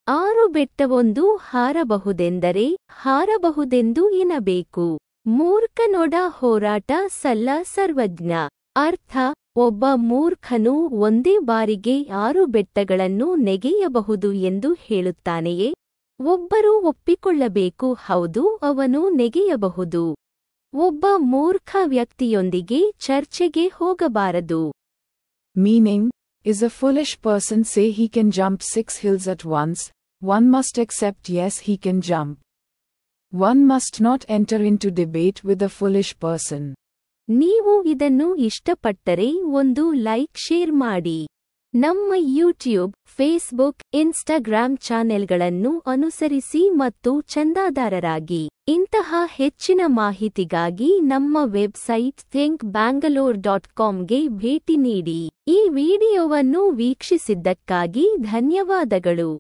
6 ಬೆಟ್ಟವೊಂದು ಹಾರಬಹುದೆಂದರೆ ಹಾರಬಹುದೆಂದು ಎನ್ನಬೇಕು. ಮೂರ್ಖನೊಡ ಹೋರಾಟ ಸಲ್ಲ ಸರ್ವಜ್ಞ. ಅರ್ಥ: ಒಬ್ಬ ಮೂರ್ಖನು ಒಂದೇ ಬಾರಿಗೆ 6 ಬೆಟ್ಟಗಳನ್ನು ನೆಗೆಯಬಹುದು ಎಂದು ಹೇಳುತ್ತಾನೆಯೇ? ಒಬ್ಬರು ಒಪ್ಪಿಕೊಳ್ಳಬೇಕು, ಹೌದು, ಅವನು ನೆಗೆಯಬಹುದು. ಒಬ್ಬ ಮೂರ್ಖ ವ್ಯಕ್ತಿಯೊಂದಿಗೆ ಚರ್ಚೆಗೆ ಹೋಗಬಾರದು. Meaning, is a foolish person say he can jump 6 hills at once? One must accept yes, he can jump. One must not enter into debate with a foolish person. ನೀವು ಇದನ್ನು ಇಷ್ಟಪಟ್ಟರೆ ಒಂದು ಲೈಕ್, ಶೇರ್ ಮಾಡಿ. ನಮ್ಮ YouTube, Facebook, Instagram ಚಾನೆಲ್ಗಳನ್ನು ಅನುಸರಿಸಿ ಮತ್ತು ಚಂದಾದಾರರಾಗಿ. ಇಂತಹ ಹೆಚ್ಚಿನ ಮಾಹಿತಿಗಾಗಿ ನಮ್ಮ ವೆಬ್ಸೈಟ್ thinkbangalore.comಗೆ ಭೇಟಿ ನೀಡಿ. ಈ ವಿಡಿಯೋವನ್ನು ವೀಕ್ಷಿಸಿದ್ದಕ್ಕಾಗಿ ಧನ್ಯವಾದಗಳು.